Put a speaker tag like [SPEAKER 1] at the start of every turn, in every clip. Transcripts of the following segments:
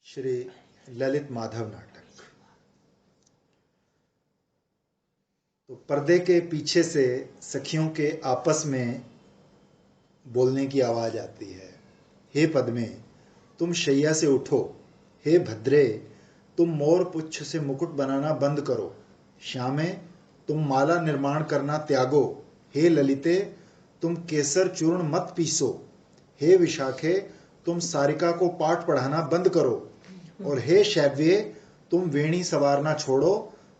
[SPEAKER 1] श्री ललित माधव नाटक। तो पर्दे के पीछे से सखियों के आपस में बोलने की आवाज आती है। हे पद्मे, तुम शैया से उठो। हे भद्रे, तुम मोर पुच्छ से मुकुट बनाना बंद करो। श्यामे, तुम माला निर्माण करना त्यागो। हे ललिते, तुम केसर चूर्ण मत पीसो। हे विशाखे, तुम सारिका को पाठ पढ़ाना बंद करो। और हे शैव्ये, तुम वेणी सवारना छोड़ो।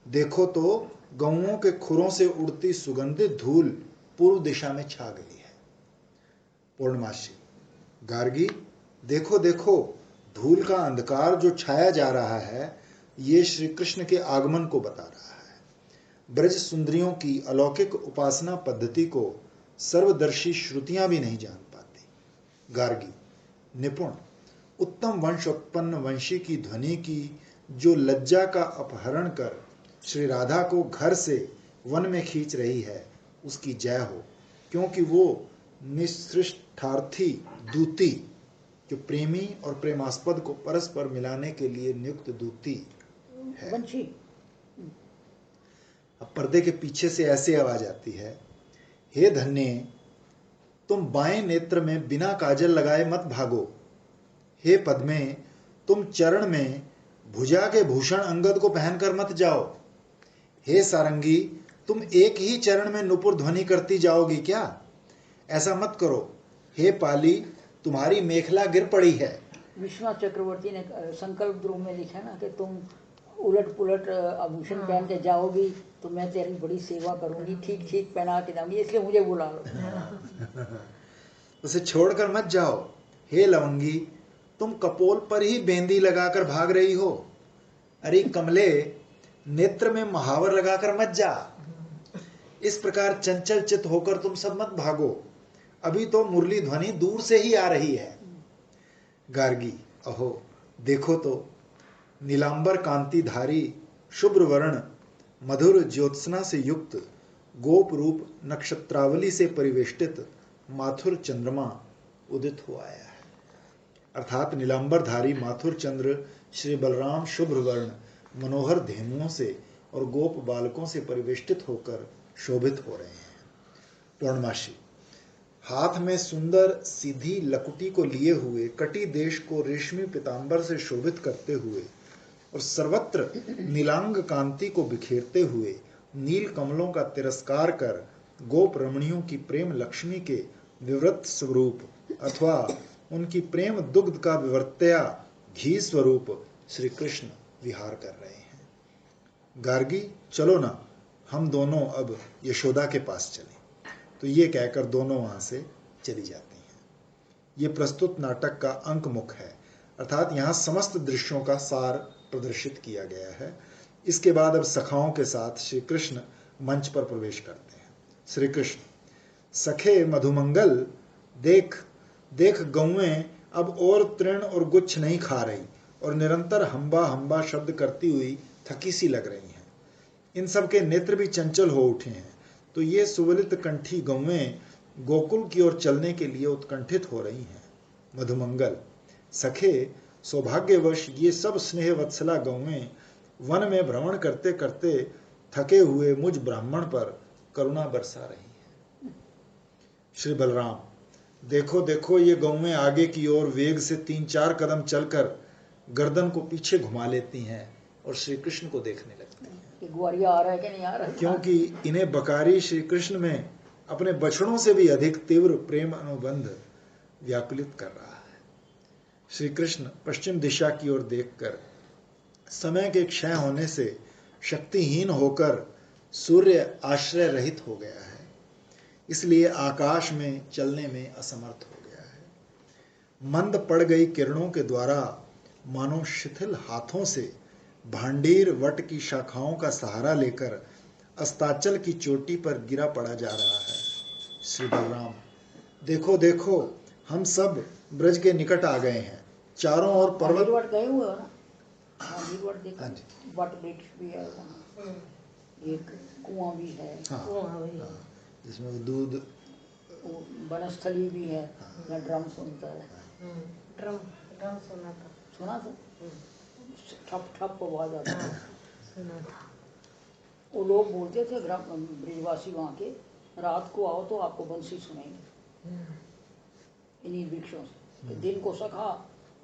[SPEAKER 1] देखो तो गौओं के खुरों से उड़ती सुगंधित धूल पूर्व दिशा में छा गई है। पूर्णमासी। गार्गी, देखो देखो, धूल का अंधकार जो छाया जा रहा है, ये श्री कृष्ण के आगमन को बता रहा है। ब्रज सुंदरियों की अलौकिक उपासना पद्धति को सर्वदर्शी श्रुतियां भी नहीं जान पाती। गार्गी, निपुण उत्तम वंशोत्पन्न वंशी की ध्वनि की जो लज्जा का अपहरण कर श्री राधा को घर से वन में खींच रही है, उसकी जय हो, क्योंकि वो निसृष्टार्थी दूती, जो प्रेमी और प्रेमास्पद को परस्पर मिलाने के लिए नियुक्त दूती है। अब पर्दे के पीछे से ऐसे आवाज आती है, हे धन्य, तुम बाएं नेत्र में बिना काजल लगाए मत भागो। हे पद्मे, तुम चरण में भुजा के भूषण अंगद को पहनकर मत जाओ। हे सारंगी, तुम एक ही चरण में नुपुर ध्वनि करती जाओगी क्या? ऐसा मत करो। हे पाली, तुम्हारी मेखला गिर पड़ी है।
[SPEAKER 2] विश्वनाथ चक्रवर्ती ने संकल्प द्रोह में लिखा ना कि तुम उलट पुलट आभूषण पहन के जाओगी तो मैं तेरी बड़ी सेवा करूंगी, ठीक ठीक पहना के जाऊंगी, इसलिए मुझे बुला लो।
[SPEAKER 1] उसे छोड़कर मत जाओ। हे लवंगी, तुम कपोल पर ही बेंदी लगाकर भाग रही हो। अरे कमले, नेत्र में महावर लगाकर मत जा। इस प्रकार चंचल चित होकर तुम सब मत भागो। अभी तो मुरली ध्वनि दूर से ही आ रही है। गार्गी, अहो देखो तो, नीलांबर कांतिधारी शुभ्र वर्ण मधुर ज्योत्सना से युक्त गोप रूप नक्षत्रावली से परिवेष्टित माथुर चंद्रमा उदित हो आया है। अर्थात नीलांबरधारी माथुर चंद्र श्री बलराम शुभ्र वर्ण मनोहर धेनुओं से और गोप बालकों से परिवेष्टित होकर शोभित हो रहे हैं। पूर्णमासी। हाथ में सुंदर सीधी लकुटी को लिए हुए कटी देश को रेशमी पीतांबर से शोभित करते हुए और सर्वत्र नीलांग कांति को बिखेरते हुए नील कमलों का तिरस्कार कर गोप रमणियों की प्रेम लक्ष्मी के विवृत स्वरूप अथवा उनकी प्रेम दुग्ध का विवर्त्या घी स्वरूप श्री कृष्ण विहार कर रहे हैं। गार्गी, चलो ना, हम दोनों अब यशोदा के पास चलें। तो ये कहकर दोनों वहां से चली जाती हैं। ये प्रस्तुत नाटक का अंक मुख है, अर्थात यहाँ समस्त दृश्यों का सार प्रदर्शित किया गया है। इसके बाद अब सखाओं के साथ श्री कृष्ण मंच पर प्रवेश करते हैं। श्री कृष्ण, सखे मधुमंगल, देख देख, गौएं अब और तृण और गुच्छ नहीं खा रही और निरंतर हम्बा हम्बा शब्द करती हुई थकी सी लग रही हैं। इन सब के नेत्र भी चंचल हो उठे हैं। तो ये सुवलित कंठी गौएं गोकुल की ओर चलने के लिए उत्कंठित हो रही हैं। मधुमंगल, सखे, सौभाग्यवश ये सब स्नेह वत्सला गौएं वन में भ्रमण करते करते थके हुए मुझ ब्राह्मण पर करुणा बरसा रही हैं। श्री बलराम, देखो देखो, ये गौएं आगे की ओर वेग से 3-4 कदम चलकर गर्दन को पीछे घुमा लेती हैं और श्री कृष्ण को देखने लगती हैं
[SPEAKER 2] कि ग्वारिया आ रहा है कि नहीं आ रहा है,
[SPEAKER 1] क्योंकि इन्हें बकारी श्री कृष्ण में अपने बछड़ों से भी अधिक तीव्र प्रेम अनुबंध व्याकुलित कर रहा है। श्री कृष्ण पश्चिम दिशा की ओर देखकर समय के क्षय होने से शक्तिहीन होकर सूर्य आश्रय रहित हो गया है, इसलिए आकाश में चलने में असमर्थ हो गया है। मंद पड़ गई किरणों के द्वारा मानो शिथिल हाथों से भांडीर वट की शाखाओं का सहारा लेकर अस्ताचल की चोटी पर गिरा पड़ा जा रहा है। श्री बलराम, देखो देखो, हम सब ब्रज के निकट आ गए हैं। चारों ओर पर्वत
[SPEAKER 2] गए हुए हो ना। वट वृक्ष भी है वहाँ, एक कुआं भी है।
[SPEAKER 1] हाँ, जिसमें दूध,
[SPEAKER 2] वनस्थली भी है। ड्रम सुनता है।
[SPEAKER 3] ड्रम सुना था।
[SPEAKER 2] सुना था। ठप ठप आवाज आती है।
[SPEAKER 3] सुना था।
[SPEAKER 2] वो लोग बोलते थे ब्रिजवासी वहाँ के, रात को आओ तो आपको बंसी सुनेंगे इन्हीं वृक्षों से। दिन को सखा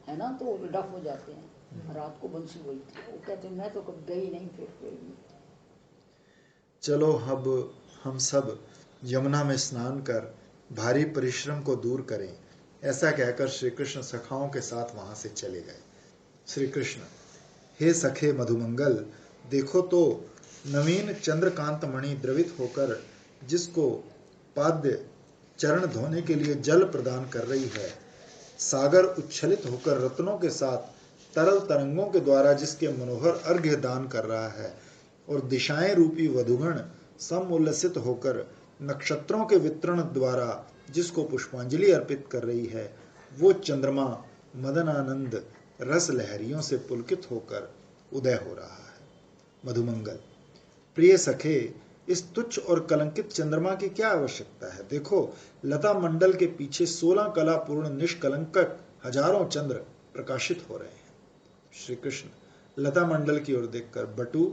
[SPEAKER 2] है ना तो वो डफ हो जाते हैं, रात को बंसी बोलती है। वो कहते हैं मैं तो कभी गई नहीं फिर भी।
[SPEAKER 1] चलो अब हम सब यमुना में स्नान कर भारी परिश्रम को दूर करें, ऐसा कहकर श्री कृष्ण सखाओं के साथ वहां से चले गए। श्री कृष्ण, हे सखे मधुमंगल, देखो तो नवीन चंद्रकांत मणि द्रवित होकर जिसको पाद्य चरण धोने के लिए जल प्रदान कर रही है, सागर उच्छलित होकर रत्नों के साथ तरल तरंगों के द्वारा जिसके मनोहर अर्घ्य दान कर रहा है, और दिशाएं रूपी वधुगण समुल्लसित होकर नक्षत्रों के वितरण द्वारा जिसको पुष्पांजलि अर्पित कर रही है, वो चंद्रमा मदनानंद रस लहरियों से पुलकित होकर उदय हो रहा है। मधुमंगल, प्रिय सखे, इस तुच्छ और कलंकित चंद्रमा की क्या आवश्यकता है? देखो, लता मंडल के पीछे 16 कला पूर्ण निष्कलंक हजारों चंद्र प्रकाशित हो रहे हैं। श्री कृष्ण लता मंडल की ओर देखकर, बटू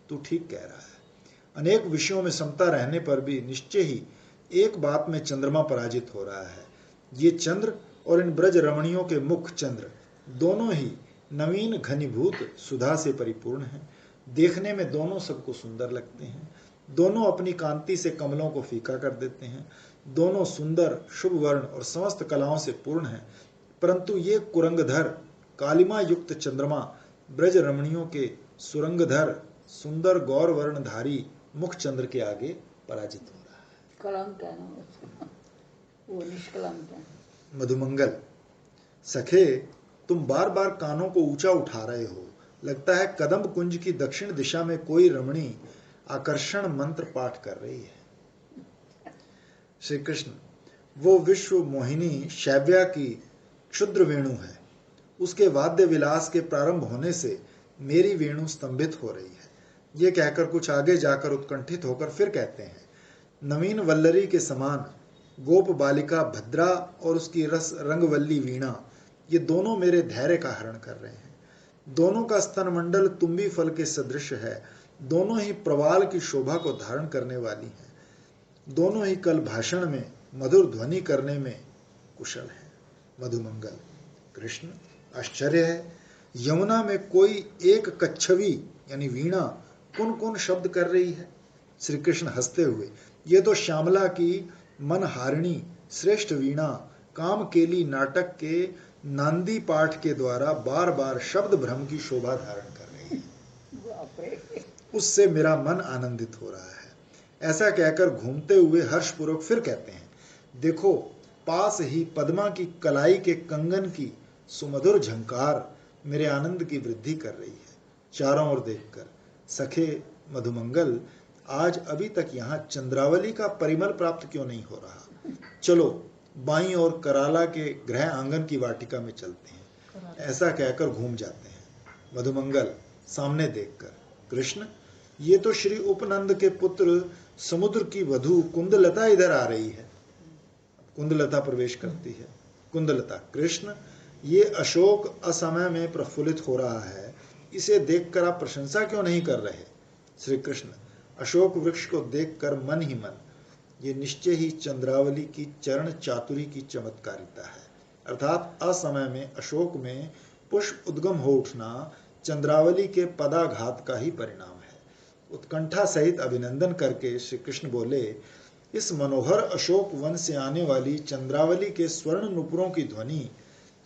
[SPEAKER 1] तू ठीक कह रहा है। अनेक विषयों में समता रहने पर भी निश्चय ही एक बात में चंद्रमा पराजित हो रहा है। ये चंद्र और इन ब्रज रमणियों के मुख चंद्र दोनों ही नवीन घनीभूत सुधा से परिपूर्ण हैं। देखने में दोनों सबको सुंदर लगते हैं। दोनों अपनी कांति से कमलों को फीका कर देते हैं। दोनों सुंदर, शुभ वर्ण और समस्त कलाओं से पूर्ण हैं। परंतु ये कुरंगधर कालिमा युक्त चंद्रमा ब्रज रमणियों के सुरंगधर सुंदर गौर वर्णधारी मुख चंद्र के आगे पराजित हो रहा है।
[SPEAKER 2] कलंक है ना, वो निष्कलंक है।
[SPEAKER 1] मधुमंगल, सखे, तुम बार बार कानों को ऊंचा उठा रहे हो। लगता है कदम्ब कुंज की दक्षिण दिशा में कोई रमणी आकर्षण मंत्र पाठ कर रही है। श्री कृष्ण, वो विश्व मोहिनी शैव्या की क्षुद्र वेणु है। उसके वाद्य विलास के प्रारंभ होने से मेरी वेणु स्तंभित हो रही है। ये कहकर कुछ आगे जाकर उत्कंठित होकर फिर कहते हैं, नवीन वल्लरी के समान गोप बालिका भद्रा और उसकी रस रंगवल्ली वीणा, ये दोनों मेरे धैर्य का हरण कर रहे हैं। दोनों का स्तन मंडल तुम्बी फल के सदृश है। दोनों ही प्रवाल की शोभा को धारण करने वाली हैं। दोनों ही कल भाषण में मधुर ध्वनि करने में कुशल हैं। मधुमंगल, कृष्ण, आश्चर्य है, यमुना में कोई एक कच्छवी यानी वीणा कुन कुन शब्द कर रही है। श्री कृष्ण हंसते हुए, ये तो श्यामला की मनहारिणी श्रेष्ठ वीणा कामकेली नाटक के नांदी पाठ के द्वारा बार बार शब्द भ्रम की शोभा धारण कर रही है। उससे मेरा मन आनंदित हो रहा है। ऐसा कहकर घूमते हुए हर्षपूर्वक फिर कहते हैं, देखो, पास ही पद्मा की कलाई के कंगन की सुमधुर झंकार मेरे आनंद की वृद्धि कर रही है। चारों ओर देखकर, सखे मधुमंगल, आज अभी तक यहाँ चंद्रावली का परिमल प्राप्त क्यों नहीं हो रहा? चलो बाईं ओर कराला के गृह आंगन की वाटिका में चलते हैं। ऐसा कहकर घूम जाते हैं। मधुमंगल सामने देखकर, कृष्ण, ये तो श्री उपनंद के पुत्र समुद्र की वधू कुंदलता इधर आ रही है। कुंदलता प्रवेश करती है। कुंदलता, कृष्ण, ये अशोक असमय में प्रफुल्लित हो रहा है, इसे देखकर आप प्रशंसा क्यों नहीं कर रहे? श्री कृष्ण, अशोक वृक्ष को देखकर मन ही मन, ये निश्चय ही चंद्रावली की चरण चातुरी की चमत्कारिता है। अर्थात असमय में अशोक में पुष्प उद्गम हो उठना चंद्रावली के पदाघात का ही परिणाम है। उत्कंठा सहित अभिनंदन करके श्री कृष्ण बोले, इस मनोहर अशोक वन से आने वाली चंद्रावली के स्वर्ण नुपुरों की ध्वनि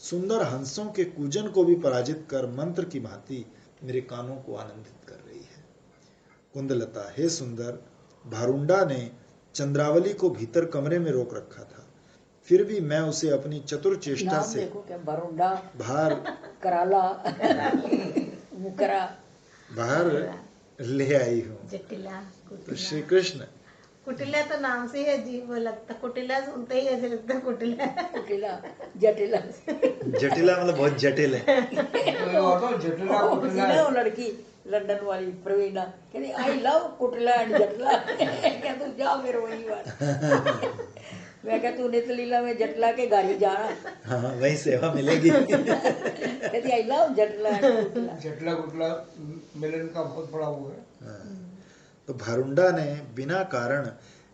[SPEAKER 1] सुंदर हंसों के कूजन को भी पराजित कर मंत्र की भांति मेरे कानों को आनंदित कर रही है। कुंदलता, हे सुंदर, भारुंडा ने चंद्रावली को भीतर कमरे में रोक रखा था, फिर भी मैं उसे अपनी चतुर चेष्टा से
[SPEAKER 2] देखो क्या, भारुंडा,
[SPEAKER 1] बाहर
[SPEAKER 2] कराला, मुकरा,
[SPEAKER 1] बाहर ले आई हूँ।
[SPEAKER 3] जटिला,
[SPEAKER 1] तो श्री कृष्ण,
[SPEAKER 3] कुटिला तो नाम से ही अजीब लगता, कुटिला सुनते ही ऐसे लगता कुटिला।
[SPEAKER 2] कुटिला, जटिला,
[SPEAKER 1] जटिला मतलब बहुत जटिल है।
[SPEAKER 2] उसने वो लड़की लंदन वाली प्रवीणा कहती, आई लव कुटिला एंड जटिला। क्या तू जा मेरे वही बात। मैं कहती हूँ नित्य लीला में जटला के गाड़ी जाना,
[SPEAKER 1] हाँ वही सेवा मिलेगी।
[SPEAKER 2] कहती आई लव जटला and कुटला।
[SPEAKER 4] जटला गुटला मिलन का बहुत बड़ा वो है।
[SPEAKER 1] तो भारुंडा ने बिना कारण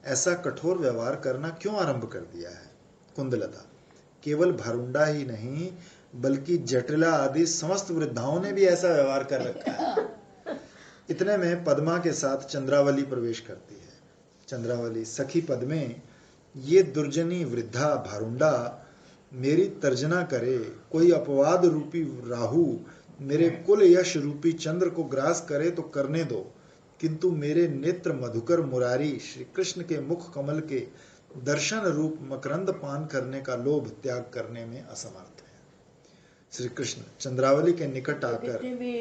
[SPEAKER 1] ऐसा कठोर व्यवहार करना क्यों आरंभ कर दिया है? कुंदलता, केवल भारुंडा ही नहीं बल्कि जटिला आदि समस्त वृद्धाओं ने भी ऐसा व्यवहार कर रखा है। इतने में पद्मा के साथ चंद्रावली प्रवेश करती है। चंद्रावली, सखी पद्मे, ये दुर्जनी वृद्धा भारुंडा मेरी तर्जना करे, कोई अपवाद रूपी राहु मेरे कुल यश रूपी चंद्र को ग्रास करे तो करने दो, किंतु मेरे नेत्र मधुकर मुरारी श्री कृष्ण के मुख कमल के दर्शन रूप मकरंद पान करने का लोभ त्याग करने में असमर्थ है। श्री कृष्ण चंद्रावली के निकट आकर,
[SPEAKER 2] जितनी भी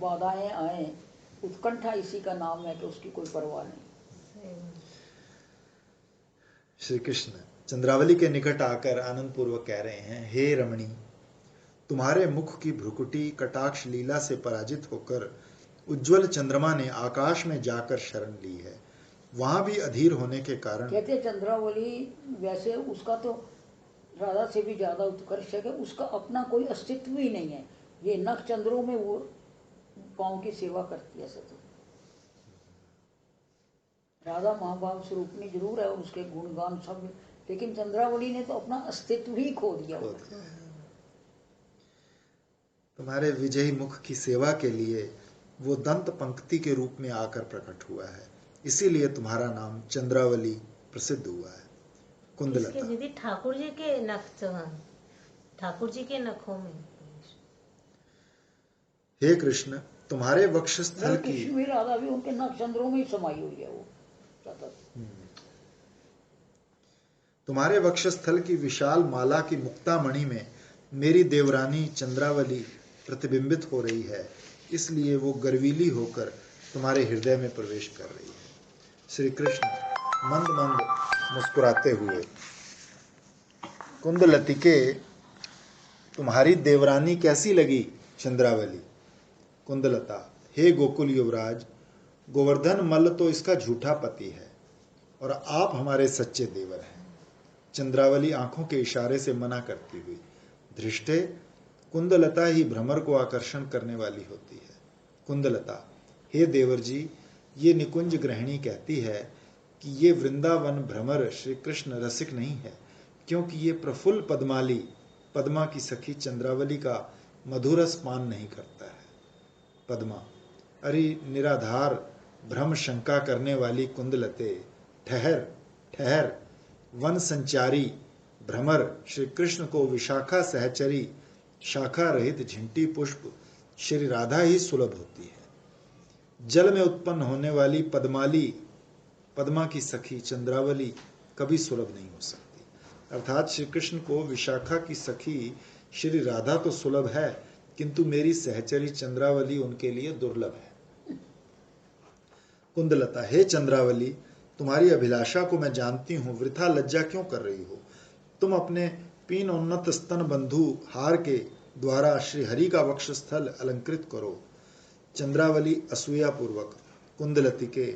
[SPEAKER 2] बाधाएं आए, उत्कंठा इसी का नाम है कि उसकी कोई परवाह नहीं।
[SPEAKER 1] श्री कृष्ण चंद्रावली के निकट आकर आनंद पूर्वक कह रहे हैं, हे रमणी, तुम्हारे मुख की भ्रुकुटी कटाक्ष लीला से पराजित होकर उज्जवल चंद्रमा ने आकाश में जाकर शरण ली है। वहां भी अधीर होने के कारण,
[SPEAKER 2] कहते चंद्रावली वैसे उसका तो राधा से भी ज्यादा उत्कर्ष है कि उसका अपना कोई अस्तित्व ही नहीं है। ये नख चंद्रों में वो पाँव की सेवा करती है सतो। राधा महाभाव स्वरूपनी जरूर है और उसके गुणगान सब, लेकिन चंद्रावली ने तो अपना अस्तित्व ही खो दिया।
[SPEAKER 1] तुम्हारे विजयी मुख की सेवा के लिए वो दंत पंक्ति के रूप में आकर प्रकट हुआ है, इसीलिए तुम्हारा नाम चंद्रावली प्रसिद्ध हुआ है। कुंदलता,
[SPEAKER 3] दीदी ठाकुर जी के नख, ठाकुर जी के नखों में।
[SPEAKER 1] हे कृष्ण, तुम्हारे वक्षस्थल की,
[SPEAKER 2] कृष्ण भी राधा भी उनके नख चंद्रों में ही समाई हुई है वो सतत।
[SPEAKER 1] तुम्हारे वक्षस्थल की विशाल माला की मुक्तामणि में मेरी देवरानी चंद्रावली प्रतिबिंबित हो रही है, इसलिए वो गर्वीली होकर तुम्हारे हृदय में प्रवेश कर रही है। श्री कृष्ण मंद मंद मुस्कुराते हुए, कुंदलतिके, तुम्हारी देवरानी कैसी लगी चंद्रावली? कुंदलता, हे गोकुल युवराज, गोवर्धन मल्ल तो इसका झूठा पति है और आप हमारे सच्चे देवर हैं। चंद्रावली आंखों के इशारे से मना करती हुई, धृष्टे, कुंदलता ही भ्रमर को आकर्षण करने वाली होती है। कुंदलता, हे देवर जी, ये निकुंज गृहिणी कहती है कि ये वृंदावन भ्रमर श्री कृष्ण रसिक नहीं है, क्योंकि ये प्रफुल्ल पद्माली, पद्मा की सखी चंद्रावली का मधुरस पान नहीं करता है। पद्मा, अरे निराधार भ्रम शंका करने वाली कुंदलते, ठहर ठहर, वन संचारी भ्रमर श्री कृष्ण को विशाखा सहचरी शाखा रहित झिंटी पुष्प श्री राधा ही सुलभ होती है। जल में उत्पन्न होने वाली पद्माली, पद्मा की सखी चंद्रावली कभी सुलभ नहीं हो सकती। अर्थात श्री कृष्ण को विशाखा की सखी श्री राधा तो सुलभ है, किंतु मेरी सहचरी चंद्रावली उनके लिए दुर्लभ है। कुंदलता, हे चंद्रावली, तुम्हारी अभिलाषा को मैं जानती हूँ, वृथा लज्जा क्यों कर रही हो? तुम अपने पीन उन्नत स्तन बंधु हार के द्वारा श्री हरि का वक्षस्थल अलंकृत करो। चंद्रावली असूया पूर्वक, कुंदलती के,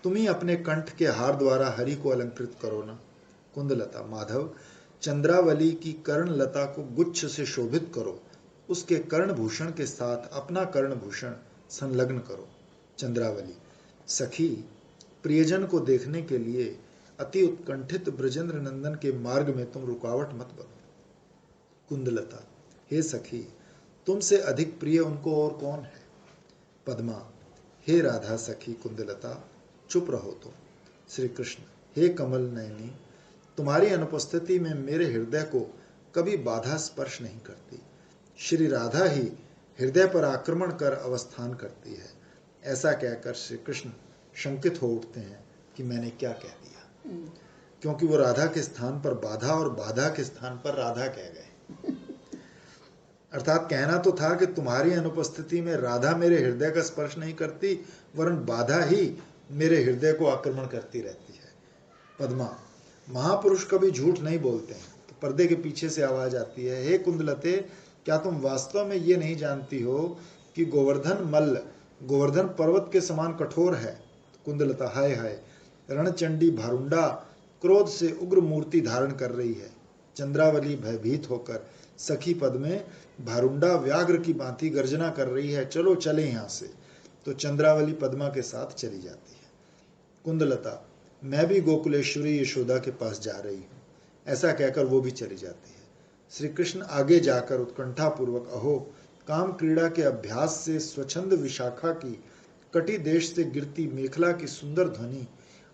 [SPEAKER 1] तुम ही अपने कंठ के हार द्वारा हरि को अलंकृत करो ना। कुंदलता, माधव, चंद्रावली की कर्णलता को गुच्छ से शोभित करो, उसके कर्णभूषण के साथ अपना कर्णभूषण संलग्न करो। चंद्रावली, सखी, प्रियजन को देखने के लिए अति उत्कंठित ब्रजेंद्र नंदन के मार्ग में तुम रुकावट मत बनो। कुंदलता, हे सखी, तुमसे अधिक प्रिय उनको और कौन है? पद्मा, हे राधा सखी कुंदलता, चुप रहो तुम। श्री कृष्ण, हे कमल नयनी, तुम्हारी अनुपस्थिति में मेरे हृदय को कभी बाधा स्पर्श नहीं करती। श्री राधा ही हृदय पर आक्रमण कर अवस्थान करती है। ऐसा कहकर श्री कृष्ण शंकित हो उठते हैं कि मैंने क्या कह दिया, क्योंकि वो राधा के स्थान पर बाधा और बाधा के स्थान पर राधा कह गए। अर्थात कहना तो था कि तुम्हारी अनुपस्थिति में राधा मेरे हृदय का स्पर्श नहीं करती, वरन बाधा ही मेरे हृदय को आक्रमण करती रहती है। पद्मा, महापुरुष कभी झूठ नहीं बोलते हैं। तो पर्दे के पीछे से आवाज आती है, हे कुंदलते, क्या तुम वास्तव में ये नहीं जानती हो कि गोवर्धन मल्ल गोवर्धन पर्वत के समान कठोर है? कुंदलता, हाय हाय, रणचंडी भारुंडा क्रोध से उग्र मूर्ति धारण कर रही है। चंद्रावली भयभीत होकर सखी पद में भारुंडा व्याघ्र की भांति गर्जना कर रही है, चलो चले यहाँ से। तो चंद्रावली पद्मा के साथ चली जाती है। कुंदलता, मैं भी गोकुलेश्वरी यशोदा के पास जा रही हूँ, ऐसा कहकर वो भी चली जाती है। श्री कृष्ण आगे जाकर उत्कंठा पूर्वक, अहो, काम क्रीड़ा के अभ्यास से स्वच्छंद विशाखा की कटी देश से गिरती मेखला की सुंदर ध्वनि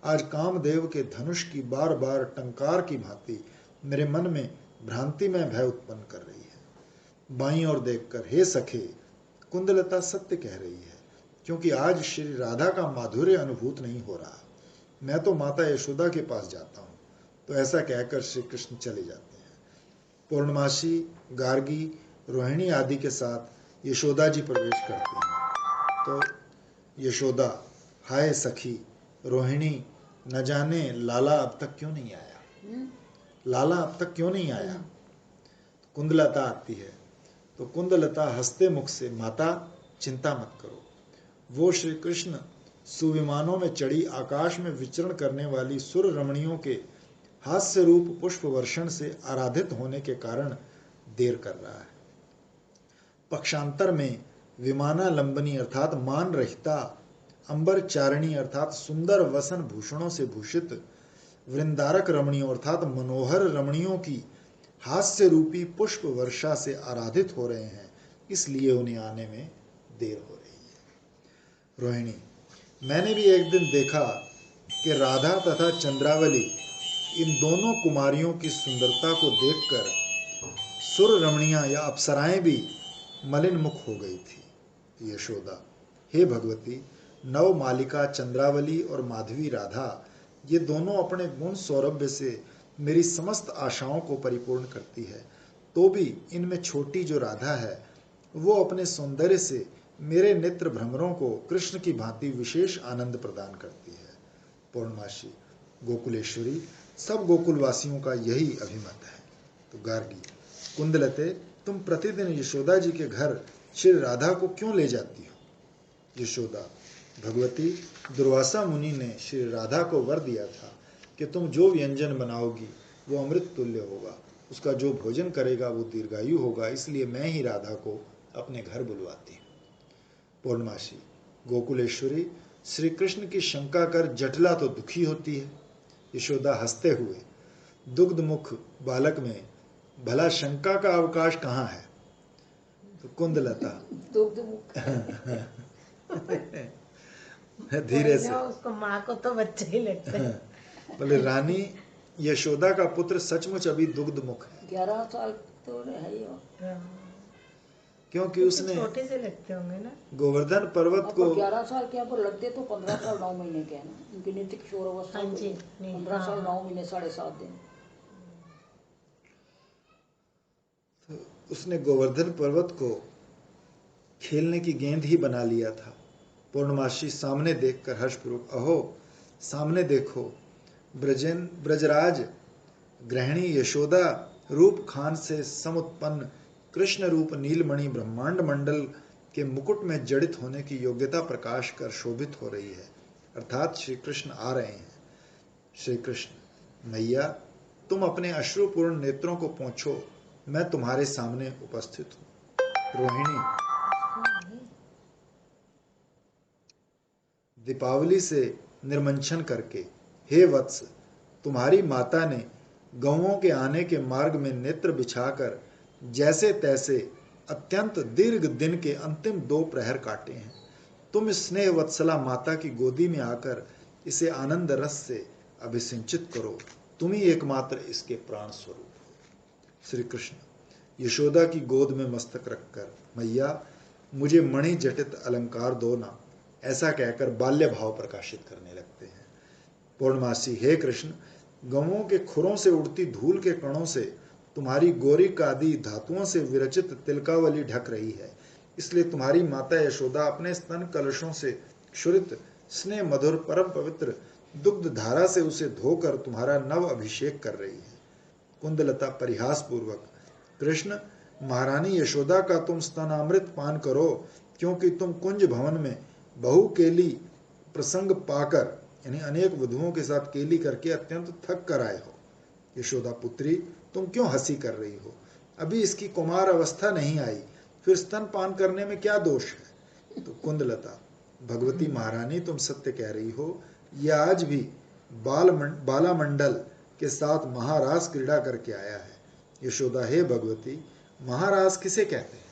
[SPEAKER 1] आज कामदेव के धनुष की बार बार टंकार की भांति मेरे मन में भ्रांति में भय उत्पन्न कर रही है। बाईं ओर देखकर, हे सखे, कुंदलता सत्य कह रही है, क्योंकि आज श्री राधा का माधुर्य अनुभूत नहीं हो रहा। मैं तो माता यशोदा के पास जाता हूँ। तो ऐसा कहकर श्री कृष्ण चले जाते हैं। पूर्णमासी, गार्गी, रोहिणी आदि के साथ यशोदा जी प्रवेश करते हैं। तो यशोदा, हाय सखी, रोहिणी, न जाने लाला अब तक क्यों नहीं आया, लाला अब तक क्यों नहीं आया। कुंदलता आती है। तो कुंदलता हंसते मुख से, माता चिंता मत करो, वो श्री कृष्ण सुविमानों में चढ़ी आकाश में विचरण करने वाली सुर रमणियों के हास्य रूप पुष्प वर्षण से आराधित होने के कारण देर कर रहा है। पक्षांतर में विमानालंबनी अर्थात मान रहिता, अंबर चारिणी अर्थात सुंदर वसन भूषणों से भूषित, वृंदारक रमणियों अर्थात मनोहर रमणियों की हास्य रूपी पुष्प वर्षा से आराधित हो रहे हैं, इसलिए उन्हें आने में देर हो रही है। रोहिणी, मैंने भी एक दिन देखा कि राधा तथा चंद्रावली इन दोनों कुमारियों की सुंदरता को देखकर सुर रमणियां या अप्सराएं भी मलिन मुख हो गई थी। यशोदा, हे भगवती, नव मालिका चंद्रावली और माधवी राधा, ये दोनों अपने गुण सौरभ्य से मेरी समस्त आशाओं को परिपूर्ण करती है, तो भी इनमें छोटी जो राधा है वो अपने सौंदर्य से मेरे नेत्र भ्रमरों को कृष्ण की भांति विशेष आनंद प्रदान करती है। पूर्णमासी, गोकुलेश्वरी, सब गोकुलवासियों का यही अभिमत है। तो गार्गी, कुंदलते, तुम प्रतिदिन यशोदा जी के घर श्री राधा को क्यों ले जाती हो। यशोदा, भगवती, दुर्वासा मुनि ने श्री राधा को वर दिया था कि तुम जो व्यंजन बनाओगी वो अमृत तुल्य होगा, उसका जो भोजन करेगा वो दीर्घायु होगा, इसलिए मैं ही राधा को अपने घर बुलवाती हूँ। पूर्णमासी, गोकुलेश्वरी, श्री कृष्ण की शंका कर जटला तो दुखी होती है। यशोदा हंसते हुए, दुग्ध मुख बालक में भला शंका का अवकाश कहाँ है। तो कुंदलता,
[SPEAKER 2] दुग्ध मुख
[SPEAKER 1] धीरे से,
[SPEAKER 3] उसको माँ को तो बच्चे ही लगते हैं।
[SPEAKER 1] बोले, रानी यशोदा का पुत्र सचमुच अभी दुग्ध मुख है।
[SPEAKER 2] 11 साल तो है ही हो।
[SPEAKER 1] क्योंकि उसने
[SPEAKER 3] छोटे से लगते होंगे ना,
[SPEAKER 1] गोवर्धन पर्वत को
[SPEAKER 2] 11 साल के पर लगते तो 15 साल 9 महीने के हैं ना, उनकी नीति किशोर अवस्था।
[SPEAKER 3] हाँ जी,
[SPEAKER 2] 15 साल 9 महीने 7.5 दिन।
[SPEAKER 1] तो उसने गोवर्धन पर्वत को खेलने की गेंद ही बना लिया था। पूर्णमासी सामने देखकर हर्षपूर्वक, अहो, सामने देखो, ब्रजराज गृहिणी यशोदा रूप खान से समुत्पन्न कृष्ण रूप नीलमणि ब्रह्मांड मंडल के मुकुट में जड़ित होने की योग्यता प्रकाश कर शोभित हो रही है, अर्थात श्री कृष्ण आ रहे हैं। श्री कृष्ण, मैया, तुम अपने अश्रुपूर्ण नेत्रों को पोंछो, मैं तुम्हारे सामने उपस्थित हूँ। रोहिणी, दीपावली से निर्मंछन करके, हे वत्स, तुम्हारी माता ने गौओं के आने के मार्ग में नेत्र बिछाकर जैसे तैसे अत्यंत दीर्घ दिन के अंतिम 2 प्रहर काटे हैं। तुम स्नेह वत्सला माता की गोदी में आकर इसे आनंद रस से अभिसिंचित करो, तुम ही एकमात्र इसके प्राण स्वरूप हो। श्री कृष्ण, यशोदा की गोद में मस्तक रखकर, मैया, मुझे मणि जटित अलंकार दो ना, ऐसा कहकर बाल्य भाव प्रकाशित करने लगते हैं। पूर्णमासी, हे कृष्ण, गौओं के खुरों से उड़ती धूल के कणों से तुम्हारी गोरिक आदि धातुओं से विरचित तिलकावली ढक रही है, इसलिए तुम्हारी माता यशोदा अपने स्तन कलशों से क्षुरित स्नेह मधुर परम पवित्र दुग्ध धारा से उसे धोकर तुम्हारा नव अभिषेक कर रही है। कुंदलता परिहास पूर्वक, कृष्ण, महारानी यशोदा का तुम स्तनामृत पान करो, क्योंकि तुम कुंज भवन में बहुकेली प्रसंग पाकर यानी अनेक वधुओं के साथ केली करके अत्यंत थक कर आए हो। यशोदा पुत्री, तुम क्यों हंसी कर रही हो? अभी इसकी कुमार अवस्था नहीं आई, फिर स्तनपान करने में क्या दोष है? तो कुंदलता, भगवती महारानी तुम सत्य कह रही हो, यह आज भी बालामंडल के साथ महारास क्रीड़ा करके आया है। यशोदा, हे भगवती, महारास किसे कहते हैं?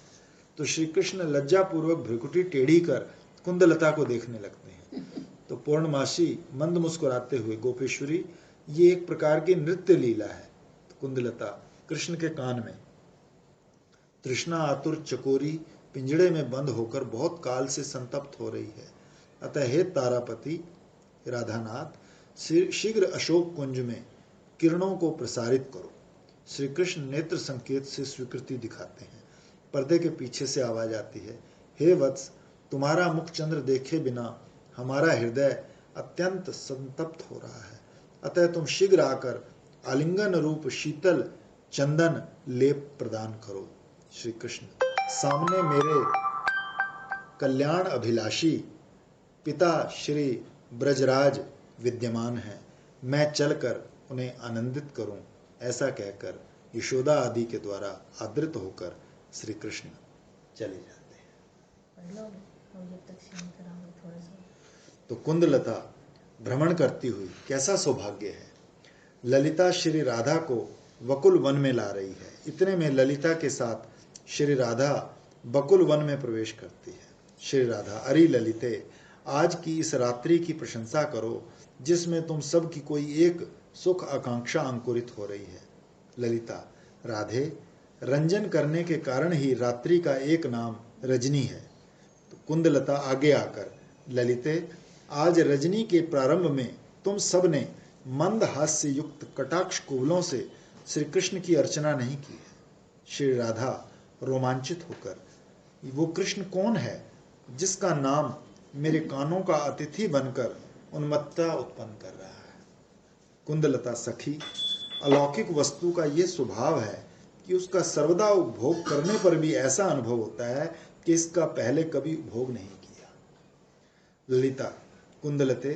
[SPEAKER 1] तो श्री कृष्ण लज्जापूर्वक भ्रुकुटी टेढ़ी कर कुंदलता को देखने लगते हैं। तो पूर्णमासी मंद मुस्कुराते हुए, गोपेश्वरी, ये एक प्रकार की नृत्य लीला है। तो कुंदलता कृष्ण के कान में, तृष्णा आतुर चकोरी पिंजड़े में बंद होकर बहुत काल से संतप्त हो रही है, अतः हे तारापति राधानाथ, शीघ्र अशोक कुंज में किरणों को प्रसारित करो। श्री कृष्ण नेत्र संकेत से स्वीकृति दिखाते हैं। पर्दे के पीछे से आवाज आती है, हे वत्स, तुम्हारा मुख चंद्र देखे बिना हमारा हृदय अत्यंत संतप्त हो रहा है, अतः तुम शीघ्र आकर आलिंगन रूप शीतल चंदन लेप प्रदान करो। श्री कृष्ण, सामने मेरे कल्याण अभिलाषी पिता श्री ब्रजराज विद्यमान हैं, मैं चलकर उन्हें आनंदित करूं। ऐसा कहकर यशोदा आदि के द्वारा आदृत होकर श्री कृष्ण चले जाते हैं। तो कुंदलता भ्रमण करती हुई, कैसा सौभाग्य है, ललिता श्री राधा को वकुल वन में ला रही है। इतने में ललिता के साथ श्री राधा बकुल वन में प्रवेश करती है। श्री राधा, अरे ललिते, आज की इस रात्रि की प्रशंसा करो जिसमें तुम सब की कोई एक सुख आकांक्षा अंकुरित हो रही है। ललिता, राधे, रंजन करने के कारण ही रात्रि का एक नाम रजनी है। तो कुंदलता आगे आकर, ललिते, आज रजनी के प्रारंभ में तुम सब ने मंद हास्य युक्त कटाक्ष कुवलों से श्री कृष्ण की अर्चना नहीं की है। श्री राधा रोमांचित होकर, वो कृष्ण कौन है जिसका नाम मेरे कानों का अतिथि बनकर उन्मत्तता उत्पन्न कर रहा है? कुंदलता, सखी, अलौकिक वस्तु का ये स्वभाव है कि उसका सर्वदा उपभोग करने पर भी ऐसा अनुभव होता है कि इसका पहले कभी उपभोग नहीं किया। ललिता, कुंदलते,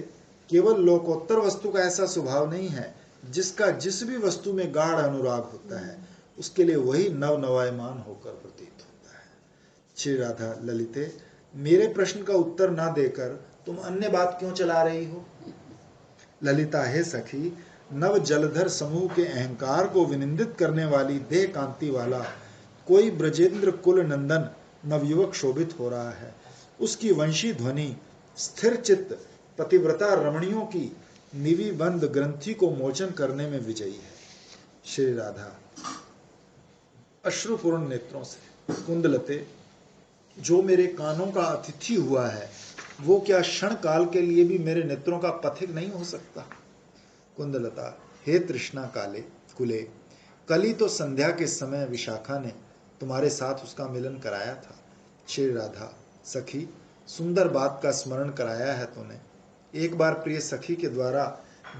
[SPEAKER 1] केवल लोकोत्तर वस्तु का ऐसा स्वभाव नहीं है, जिसका जिस भी वस्तु में गाढ़ अनुराग होता है उसके लिए वही नवनवायमान होकर प्रतीत होता है। श्री राधा, ललिते, मेरे प्रश्न का उत्तर ना देकर तुम अन्य बात क्यों चला रही हो? ललिता, हे सखी, नव जलधर समूह के अहंकार को विनिंदित करने वाली देह कांति वाला कोई ब्रजेंद्र कुल नंदन नवयुवक शोभित हो रहा है। उसकी वंशी ध्वनि स्थिर चित्त पतिव्रता रमणियों की निविबंध ग्रंथि को मोचन करने में विजयी है। श्री राधा अश्रुपूर्ण नेत्रों से, कुंदलते, जो मेरे कानों का अतिथि हुआ है वो क्या क्षण काल के लिए भी मेरे नेत्रों का पथिक नहीं हो सकता? कुंदलता, हे तृष्णा काले कुले, कल ही तो संध्या के समय विशाखा ने तुम्हारे साथ उसका मिलन कराया था। श्री राधा, सखी, सुंदर बात का स्मरण कराया है तूने। एक बार प्रिय सखी के द्वारा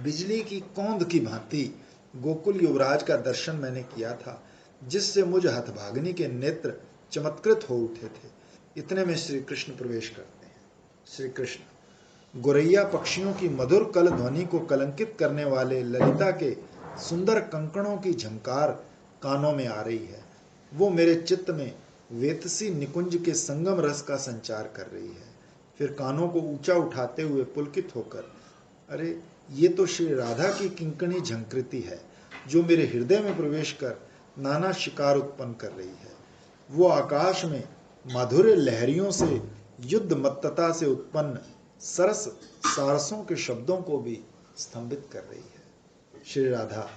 [SPEAKER 1] बिजली की कौंध की भांति गोकुल युवराज का दर्शन मैंने किया था, जिससे मुझ हतभागिनी के नेत्र चमत्कृत हो उठे थे। इतने में श्री कृष्ण प्रवेश करते हैं। श्री कृष्ण, गोरैया पक्षियों की मधुर कल ध्वनि को कलंकित करने वाले ललिता के सुंदर कंकणों की झंकार कानों में आ रही है। वो मेरे चित्त में वेतसी निकुंज के संगम रस का संचार कर रही है। फिर कानों को ऊंचा उठाते हुए पुलकित होकर, अरे ये तो श्री राधा की किंकणी झंकृति है जो मेरे हृदय में प्रवेश कर नाना शिकार उत्पन्न कर रही है। वो आकाश में माधुर्य लहरियों से युद्ध मत्तता से उत्पन्न सरस सारसों के शब्दों को भी स्तंभित कर रही है। श्री राधा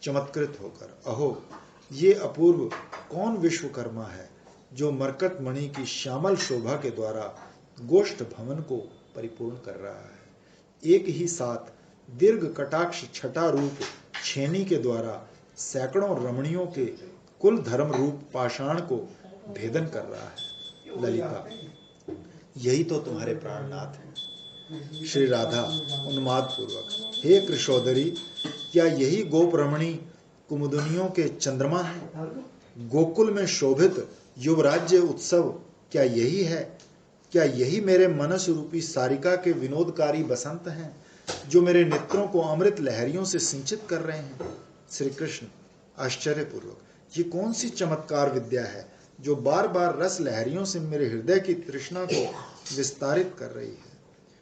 [SPEAKER 1] चमत्कृत होकर, अहो, ये अपूर्व कौन विश्वकर्मा है जो मरकत मणि की श्यामल शोभा के द्वारा गोष्ठ भवन को परिपूर्ण कर रहा है। एक ही साथ दीर्घ कटाक्ष छटा रूप छेनी के द्वारा सैकड़ों रमणियों के कुल धर्म रूप पाषाण को भेदन कर रहा है। ललिता, यही तो तुम्हारे प्राणनाथ हैं। श्री राधा उन्माद पूर्वक, हे कृशोदरी, क्या यही गोप रमणी कुमुदनियों के चंद्रमा है? गोकुल में शोभित युवराज्य उत्सव क्या यही है? क्या यही मेरे मनस रूपी सारिका के विनोदकारी बसंत हैं जो मेरे नेत्रों को अमृत लहरियों से सिंचित कर रहे हैं। श्री कृष्ण आश्चर्यपूर्वक, ये कौन सी चमत्कार विद्या है जो बार बार रस लहरियों से मेरे हृदय की तृष्णा को विस्तारित कर रही है।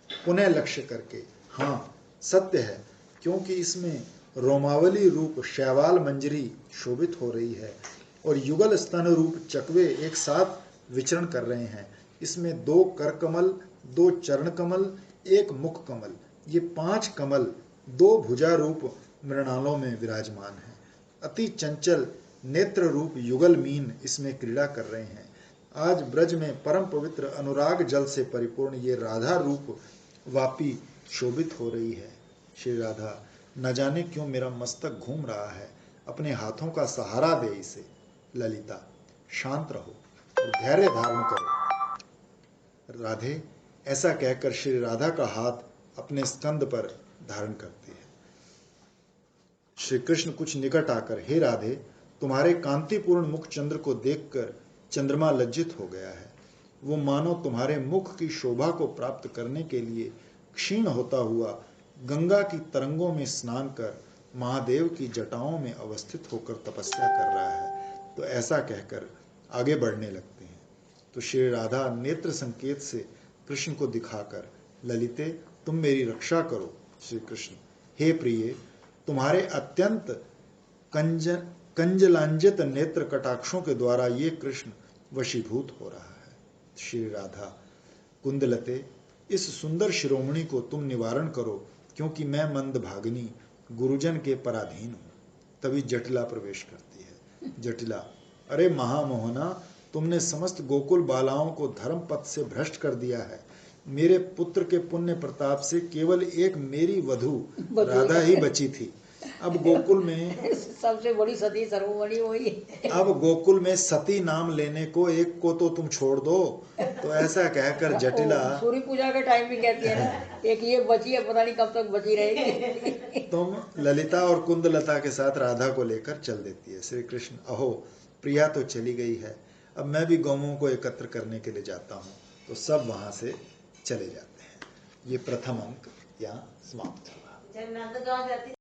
[SPEAKER 1] पुनः लक्ष्य करके, हाँ सत्य है, क्योंकि इसमें रोमावली रूप शैवाल मंजरी शोभित हो रही है और युगल स्तन रूप चकवे एक साथ विचरण कर रहे हैं। इसमें 2 कर कमल, 2 चरण कमल, 1 मुख कमल, ये 5 कमल 2 भुजा रूप मृणालों में विराजमान हैं। अति चंचल नेत्र रूप युगल मीन इसमें क्रीड़ा कर रहे हैं। आज ब्रज में परम पवित्र अनुराग जल से परिपूर्ण ये राधा रूप वापी शोभित हो रही है। श्री राधा, न जाने क्यों मेरा मस्तक घूम रहा है, अपने हाथों का सहारा दे इसे। ललिता, शांत रहो और धैर्य धारण करो। राधे, ऐसा कहकर श्री राधा का हाथ अपने स्कंद पर धारण करती है। श्री कृष्ण कुछ निकट आकर, हे राधे, तुम्हारे कांतिपूर्ण मुख चंद्र को देखकर चंद्रमा लज्जित हो गया है। वो मानो तुम्हारे मुख की शोभा को प्राप्त करने के लिए क्षीण होता हुआ गंगा की तरंगों में स्नान कर महादेव की जटाओं में अवस्थित होकर तपस्या कर रहा है। तो ऐसा कहकर आगे बढ़ने लगते हैं। तो श्री राधा नेत्र संकेत से कृष्ण को दिखाकर, ललिते तुम मेरी रक्षा करो। श्री कृष्ण, हे प्रिय, तुम्हारे अत्यंत कंजलांजित नेत्र कटाक्षों के द्वारा ये कृष्ण वशीभूत हो रहा है। श्री राधा, कुंदलते, इस सुंदर शिरोमणि को तुम निवारण करो, क्योंकि मैं मंदभागिनी गुरुजन के पराधीन हूं। तभी जटिला प्रवेश करती है। जटिला, अरे महामोहना, तुमने समस्त गोकुल बालाओं को धर्म पथ से भ्रष्ट कर दिया है। मेरे पुत्र के पुण्य प्रताप से केवल एक मेरी वधू राधा ही बची थी। अब गोकुल में
[SPEAKER 2] सबसे बड़ी सती सर्वमणि वही है।
[SPEAKER 1] अब गोकुल में सती नाम लेने को एक को तो तुम छोड़ दो। तो ऐसा कहकर जटिला
[SPEAKER 2] सूर्य पूजा के टाइम भी कहती है ना, एक ये बची है, पता नहीं कब तक बची रहेगी।
[SPEAKER 1] तुम ललिता और कुंदलता के साथ राधा को लेकर चल देती है। श्री कृष्ण, अहो प्रिया तो चली गई है, अब मैं भी गौओं को एकत्र करने के लिए जाता हूँ। तो सब वहां से चले जाते हैं। ये प्रथम अंक यहाँ समाप्त हुआ।
[SPEAKER 3] जब नंद गांव जाती